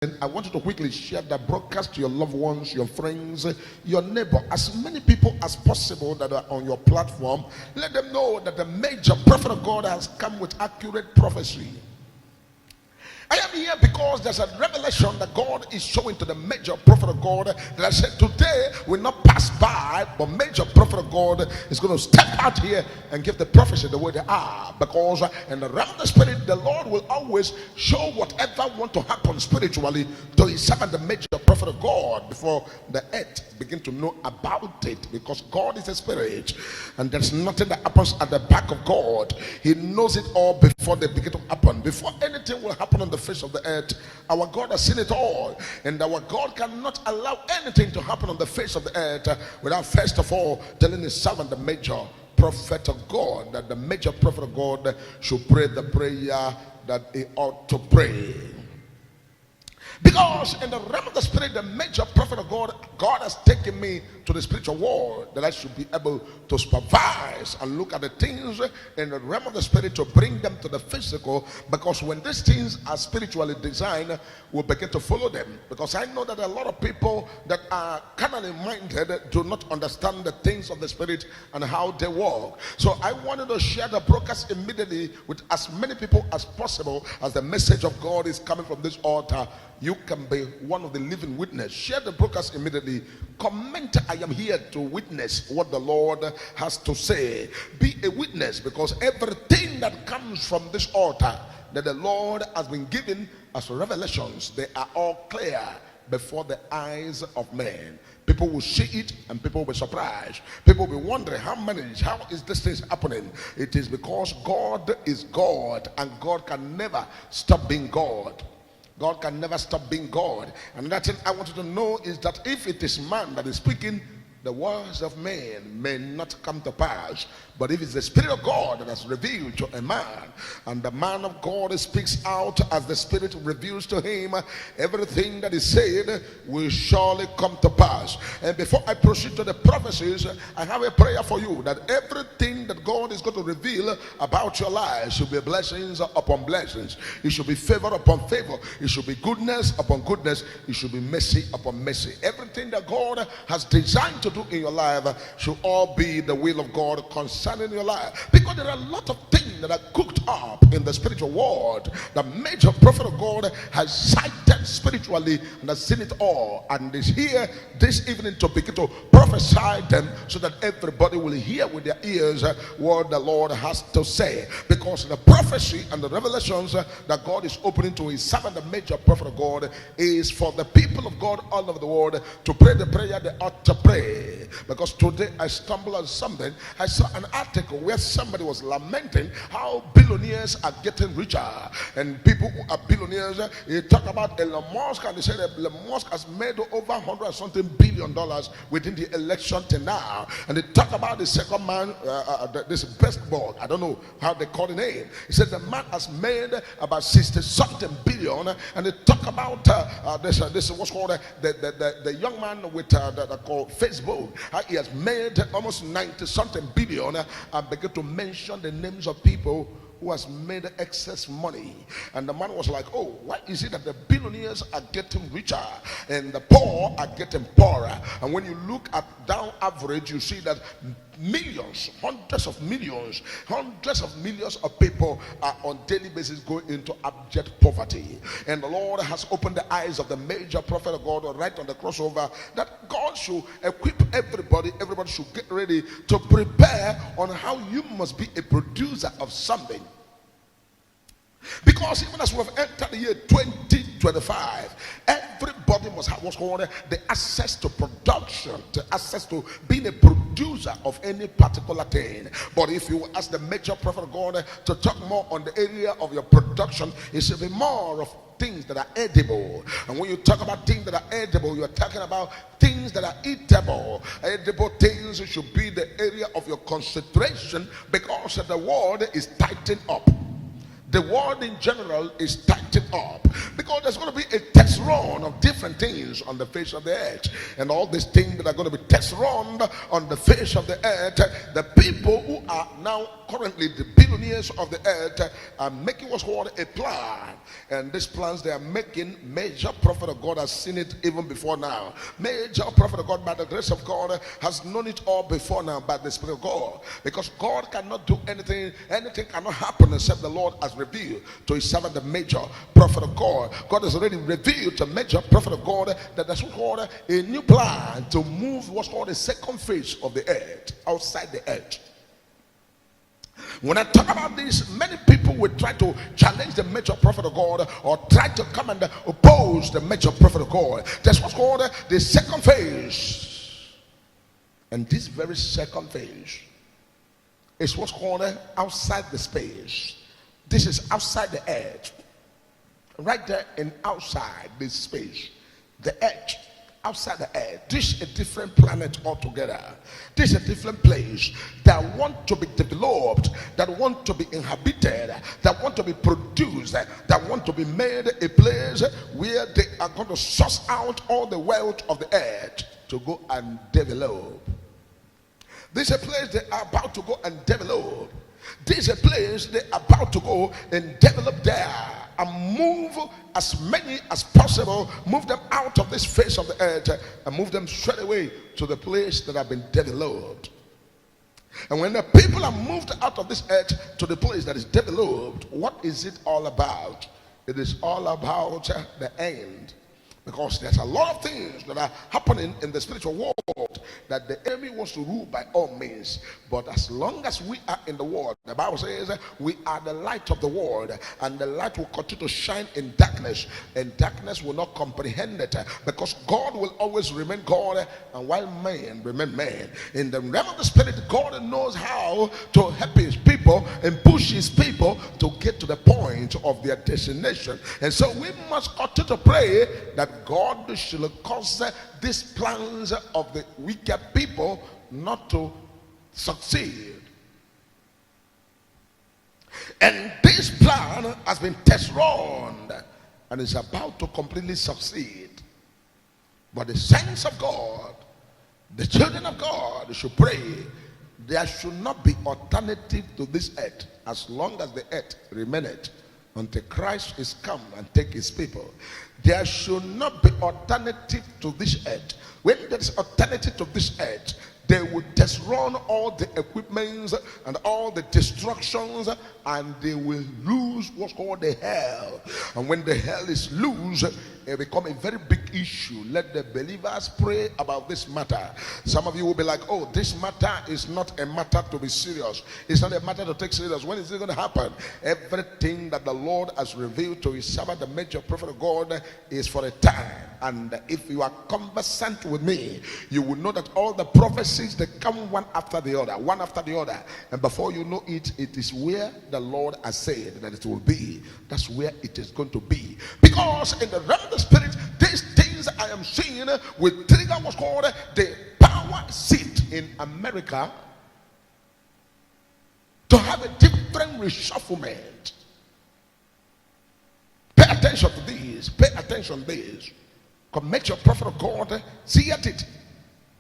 I want you to quickly share the broadcast to your loved ones, your friends, your neighbor, as many people as possible that are on your platform. Let them know that the major prophet of God has come with accurate prophecy. I am here because there's a revelation that God is showing to the major prophet of God that I said today will not pass by, but major prophet of God is going to step out here and give the prophecy the way they are, because in the realm of the spirit, the Lord will always show whatever want to happen spiritually to his servant, the major prophet of God, before the earth begin to know about it, because God is a spirit and there's nothing that happens at the back of God. He knows it all before they begin to happen. Before anything will happen on the face of the earth, our God has seen it all, and our God cannot allow anything to happen on the face of the earth without first of all telling his servant, the major prophet of God, that the major prophet of God should pray the prayer that he ought to pray. Because in the realm of the spirit, the major prophet of God, God has taken me to the spiritual world that I should be able to supervise and look at the things in the realm of the spirit to bring them to the physical, because when these things are spiritually designed, we'll begin to follow them. Because I know that a lot of people that are carnally minded do not understand the things of the spirit and how they work. So I wanted to share the broadcast immediately with as many people as possible. As the message of God is coming from this altar, you can be one of the living witness. Share the broadcast immediately. Comment, I am here to witness what the Lord has to say. Be a witness, because everything that comes from this altar that the Lord has been given as revelations, they are all clear before the eyes of men. People will see it and people will be surprised. People will be wondering, how is this thing happening? It is because God is God, and God can never stop being God. God can never stop being God. And that thing I want you to know is that if it is man that is speaking, the words of men may not come to pass. But if it's the Spirit of God that has revealed to a man, and the man of God speaks out as the Spirit reveals to him, everything that is said will surely come to pass. And before I proceed to the prophecies, I have a prayer for you, that everything that God is going to reveal about your life should be blessings upon blessings. It should be favor upon favor. It should be goodness upon goodness. It should be mercy upon mercy. Everything that God has designed to do in your life should all be the will of God concerning your life, because there are a lot of things that are cooked up in the spiritual world. The major prophet of God has sighted spiritually and has seen it all, and is here this evening to begin to prophesy them, so that everybody will hear with their ears what the Lord has to say. Because the prophecy and the revelations that God is opening to his servant, the major prophet of God, is for the people of God all over the world to pray the prayer they ought to pray. Because today I stumbled on something. I saw an article where somebody was lamenting how billionaires are getting richer, and people who are billionaires, they talk about Elon Musk, and they say that Elon Musk has made over $100 and something billion within the election till now. And they talk about the second man, this best board, I don't know how they call the name. He said the man has made about 60 something billion, and they talk about this what's called the young man with that called Facebook. He has made almost 90 something billion, and began to mention the names of people who has made excess money. And the man was like, oh, why is it that the billionaires are getting richer and the poor are getting poorer? And when you look at down average, you see that millions, hundreds of millions of people are on daily basis going into abject poverty. And the Lord has opened the eyes of the major prophet of God right on the crossover, that God should equip everybody should get ready to prepare on how you must be a producer of something. Because even as we have entered the year 2025, everybody must have what's called the access to production, the access to being a producer of any particular thing. But if you ask the major prophet of God to talk more on the area of your production, it should be more of things that are edible. And when you talk about things that are edible, you are talking about things that are eatable. Edible things should be the area of your concentration, because the world is tightening up. the world in general is tightened up, because there's going to be a test run of different things on the face of the earth. And all these things that are going to be test run on the face of the earth, the people who are now currently the billionaires of the earth are making what's called a plan. And these plans they are making, major prophet of God has seen it even before now. Major prophet of God, by the grace of God, has known it all before now by the Spirit of God. Because God cannot do anything cannot happen except the Lord has revealed to his servant, the major prophet of God. God has already revealed to major prophet of God that there's what's called a new plan to move what's called the second phase of the earth, outside the earth. When I talk about this, many people will try to challenge the major prophet of God, or try to come and oppose the major prophet of God. That's what's called the second phase. And this very second phase is what's called outside the space. This is outside the earth. Right there in outside this space, the earth, outside the earth. This is a different planet altogether. This is a different place that want to be developed, that want to be inhabited, that want to be produced, that want to be made a place where they are going to source out all the wealth of the earth to go and develop. This is a place they are about to go and develop. This is a place they are about to go and develop there, and move as many as possible, move them out of this face of the earth and move them straight away to the place that have been developed. And when the people are moved out of this earth to the place that is developed, what is it all about? It is all about the end. Because there's a lot of things that are happening in the spiritual world that the enemy wants to rule by all means. But as long as we are in the world, the Bible says we are the light of the world, and the light will continue to shine in darkness, and darkness will not comprehend it, because God will always remain God, and while man remain man. In the realm of the spirit, God knows how to help his people and push his people to get to the point of their destination. And so we must continue to pray that God shall cause these plans of the wicked people not to succeed. And this plan has been test run and is about to completely succeed. But the saints of God, the children of God, should pray there should not be alternative to this earth as long as the earth remaineth, until Christ is come and take his people. There should not be alternative to this earth. When there is alternative to this earth, they will just run all the equipments and all the destructions, and they will lose what's called the hell. And when the hell is loose, it becomes a very big issue. Let the believers pray about this matter. Some of you will be like, oh, this matter is not a matter to be serious. It's not a matter to take serious. When is it going to happen? Everything that the Lord has revealed to his servant, the major prophet of God, is for a time. And if you are conversant with me, you will know that all the prophecies, they come one after the other, one after the other. And before you know it, it is where the Lord has said that it will be. That's where it is going to be. Because in the realm of the spirit, these things I am seeing will trigger what's called the power seat in America to have a different reshufflement. Pay attention to this. Pay attention to this. Commit your prophet of God, see at it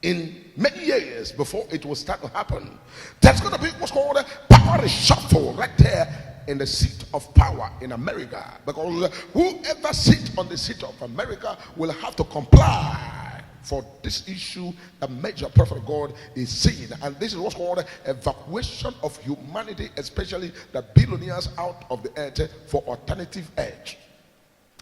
in many years before it will start to happen. There's going to be what's called a power reshuffle right there in the seat of power in America. Because whoever sits on the seat of America will have to comply for this issue that major prophet of God is seeing. And this is what's called evacuation of humanity, especially the billionaires out of the earth for alternative earth.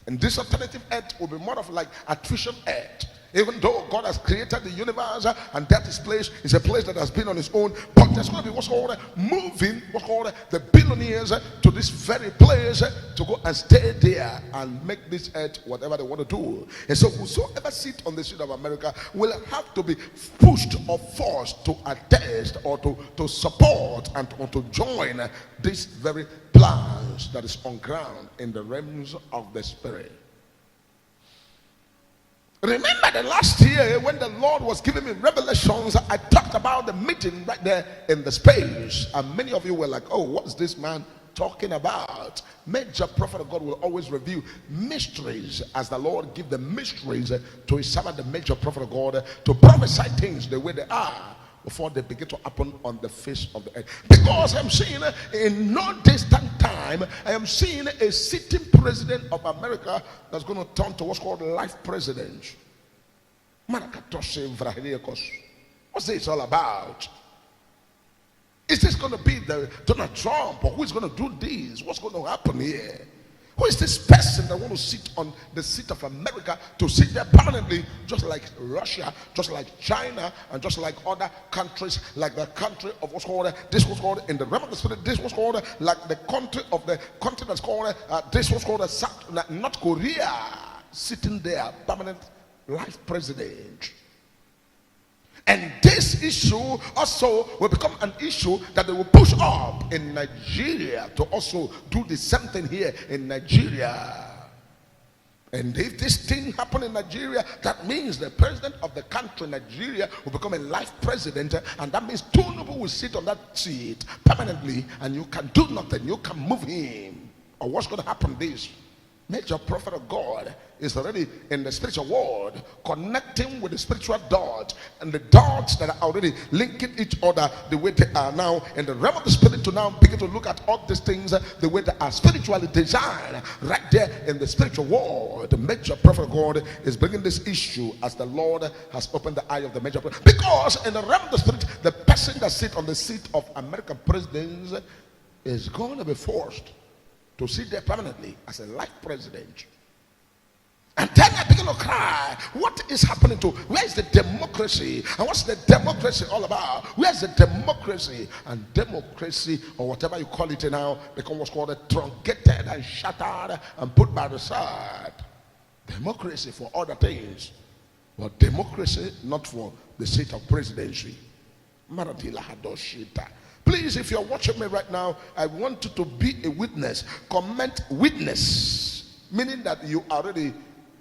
And this alternative earth will be more of like attrition earth. Even though God has created the universe and that is place is a place that has been on its own, but there's going to be what's called moving, what's called the billionaires to this very place to go and stay there and make this earth whatever they want to do. And so whosoever sit on the seat of America will have to be pushed or forced to attest or to support and to join this very plans that is on ground in the realms of the spirit. Remember the last year when the Lord was giving me revelations, I talked about the meeting right there in the space, and many of you were like, oh, what's this man talking about. Major prophet of God will always reveal mysteries as the Lord give the mysteries to his servant, the major prophet of God, to prophesy things the way they are before they begin to happen on the face of the earth. Because I'm seeing in no distant time, I am seeing a sitting president of America that's going to turn to what's called life president. What's this all about? Is this going to be the Donald Trump, or who is going to do this? What's going to happen here? Who is this person that want to sit on the seat of America, to sit there permanently, just like Russia, just like China, and just like other countries, like the country of what's called, this was called in the realm of the spirit, this was called like the country of the country that's called, this was called North Korea, sitting there, permanent life president. And this issue also will become an issue that they will push up in Nigeria to also do the same thing here in Nigeria. And if this thing happen in Nigeria, that means the president of the country, Nigeria, will become a life president, and that means Tinubu will sit on that seat permanently, and you can do nothing, you can move him. Or what's going to happen this? Major prophet of God is already in the spiritual world, connecting with the spiritual dot, and the dots that are already linking each other the way they are now in the realm of the spirit, to now begin to look at all these things the way they are spiritually designed right there in the spiritual world. The major prophet of God is bringing this issue as the Lord has opened the eye of the major prophet, because in the realm of the spirit, the person that sits on the seat of American presidents is going to be forced to sit there permanently as a life president. And then I begin to cry, what is happening to, where is the democracy? And what's the democracy all about? Where's the democracy? And democracy, or whatever you call it now, becomes what's called truncated and shattered and put by the side. Democracy for other things, but democracy not for the seat of presidency. Maratila Hadoshita. Please, if you're watching me right now, I want you to be a witness. Comment witness, meaning that you are already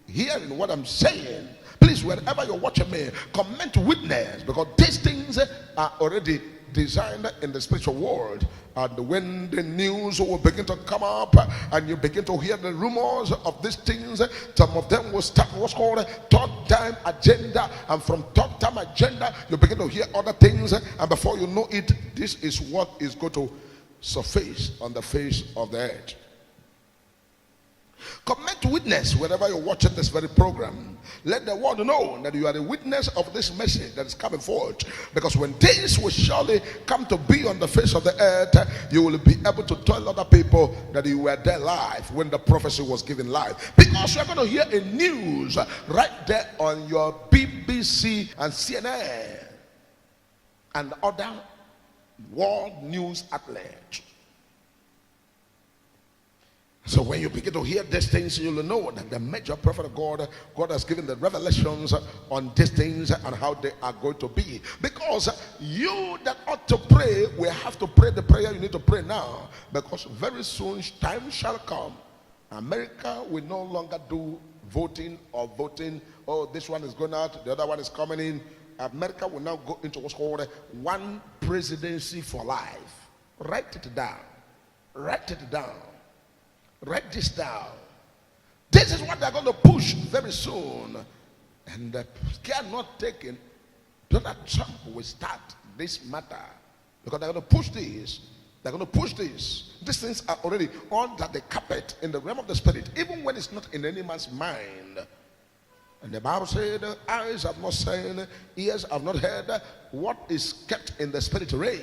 hearing what I'm saying. Please, wherever you're watching me, comment witness, because these things are already designed in the spiritual world. And when the news will begin to come up and you begin to hear the rumors of these things, some of them will start what's called third time agenda, and from third time agenda you begin to hear other things, and before you know it, this is what is going to surface on the face of the earth. Comment witness wherever you're watching this very program. Let the world know that you are the witness of this message that is coming forth. Because when things will surely come to be on the face of the earth, you will be able to tell other people that you were there live when the prophecy was given live. Because you're going to hear a news right there on your BBC and CNN and other world news outlets. So when you begin to hear these things, you'll know that the major prophet of God, God has given the revelations on these things and how they are going to be. Because you that ought to pray will have to pray the prayer you need to pray now. Because very soon time shall come. America will no longer do voting or voting. Oh, this one is going out, the other one is coming in. America will now go into what's called one presidency for life. Write it down. Write it down. Write this down. This is what they're going to push very soon. And the care not taken, Donald Trump will start this matter. Because they're going to push this. They're going to push this. These things are already under the carpet in the realm of the spirit, even when it's not in any man's mind. And the Bible said, eyes have not seen, ears have not heard what is kept in the spirit realm.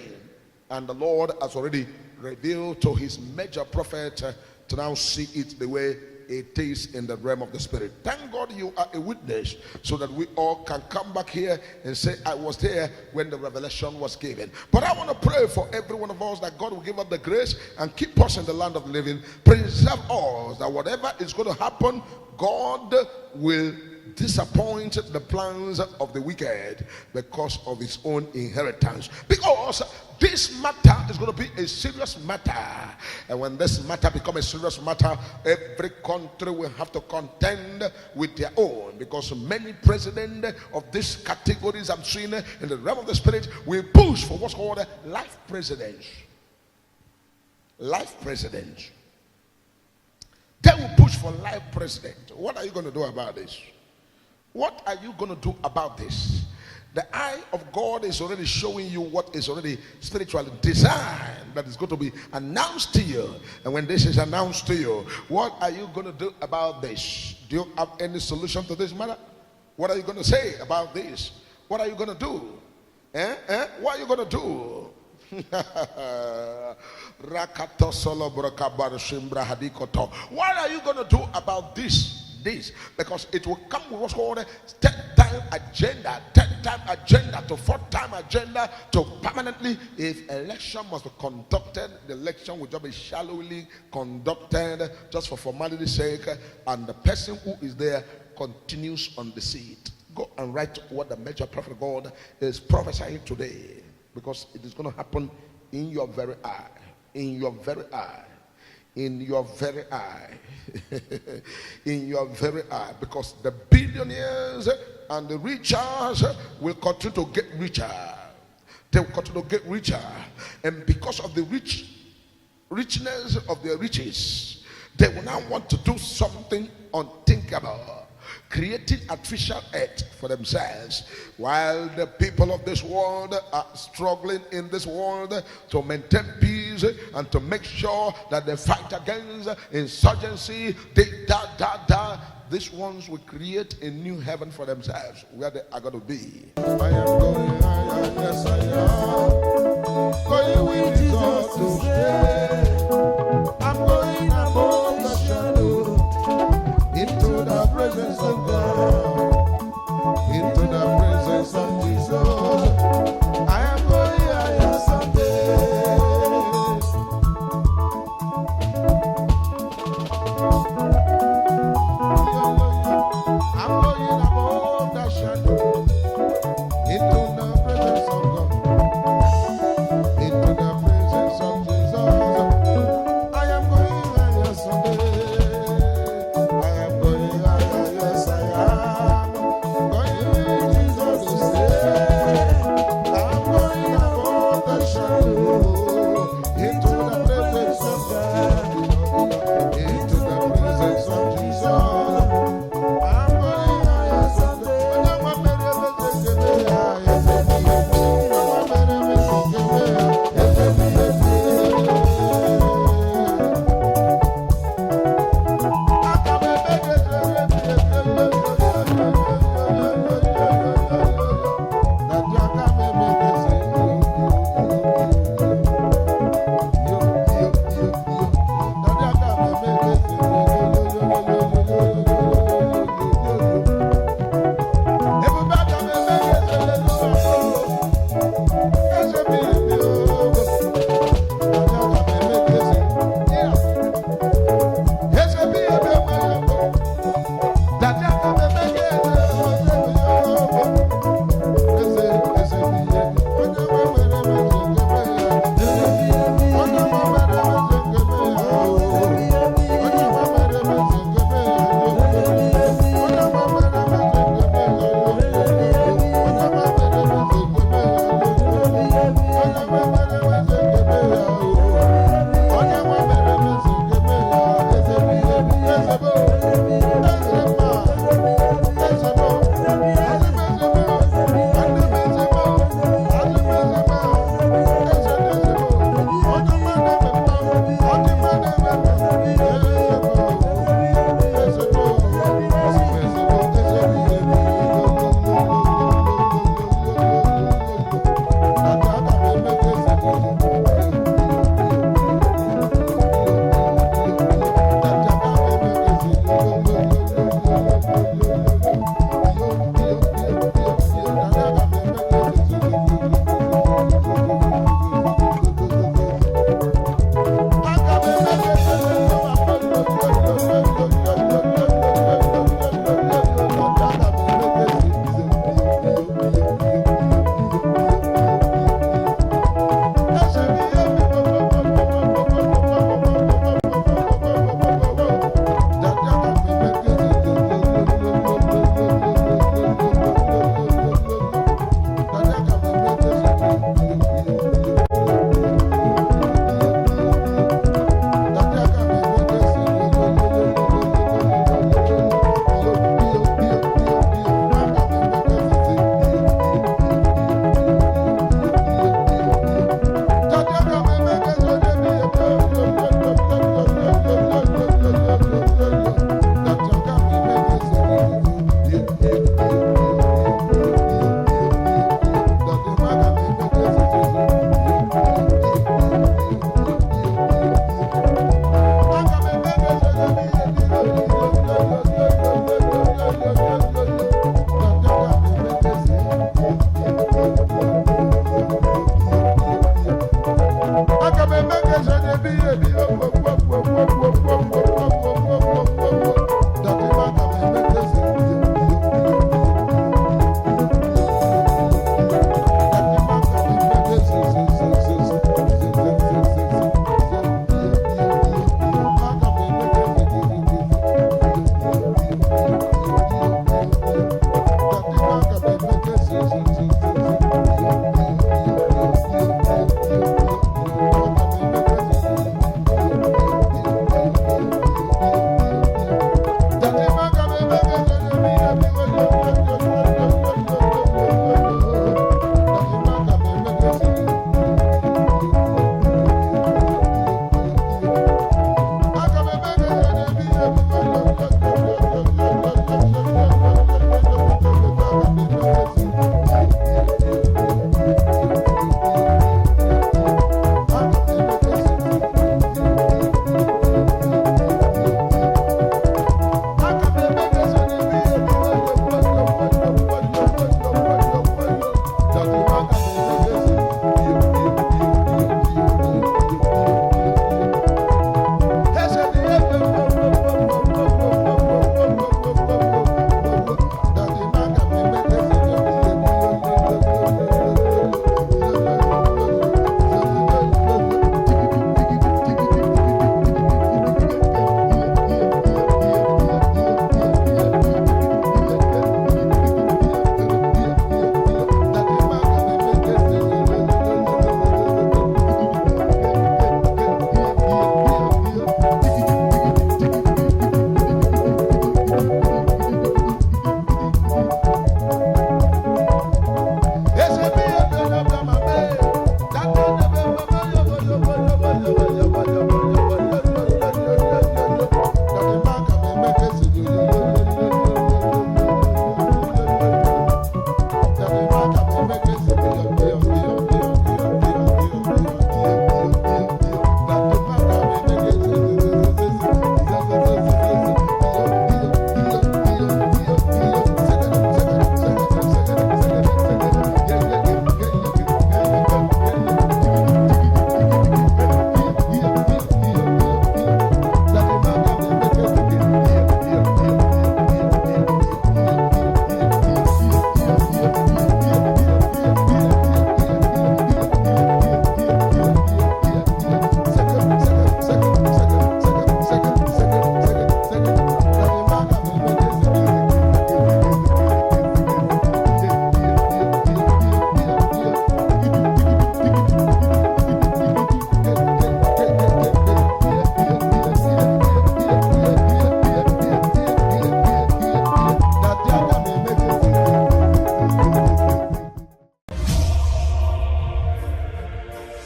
And the Lord has already revealed to his major prophet to now see it the way it is in the realm of the spirit. Thank God you are a witness, so that we all can come back here and say, I was there when the revelation was given. But I want to pray for every one of us that God will give us the grace and keep us in the land of the living. Preserve us, that whatever is going to happen, God will disappoint the plans of the wicked because of his own inheritance. Because this matter is going to be a serious matter, and when this matter becomes a serious matter, every country will have to contend with their own, because many presidents of these categories I'm seeing in the realm of the spirit will push for what's called life presidents. life president. They will push for life president. What are you going to do about this? What are you going to do about this? The eye of God is already showing you what is already spiritually designed, that is going to be announced to you. And when this is announced to you, what are you going to do about this? Do you have any solution to this matter? What are you going to say about this? What are you going to do? What are you going to do? What are you going to do about this? Because it will come with what's called a 10-time agenda, 10-time agenda to 4-time agenda to permanently. If election must be conducted, the election will just be shallowly conducted just for formality's sake, and the person who is there continues on the seat. Go and write what the major prophet of God is prophesying today, because it is going to happen in your very eye. In your very eye. In your very eye. In your very eye. Because the billionaires and the richers will continue to get richer. They will continue to get richer. And because of the richness of their riches, they will now want to do something unthinkable, creating artificial earth for themselves, while the people of this world are struggling in this world to maintain peace and to make sure that they fight against insurgency. These ones will create a new heaven for themselves, where they are going to be. I am going higher, yes I am, going with Jesus to stay.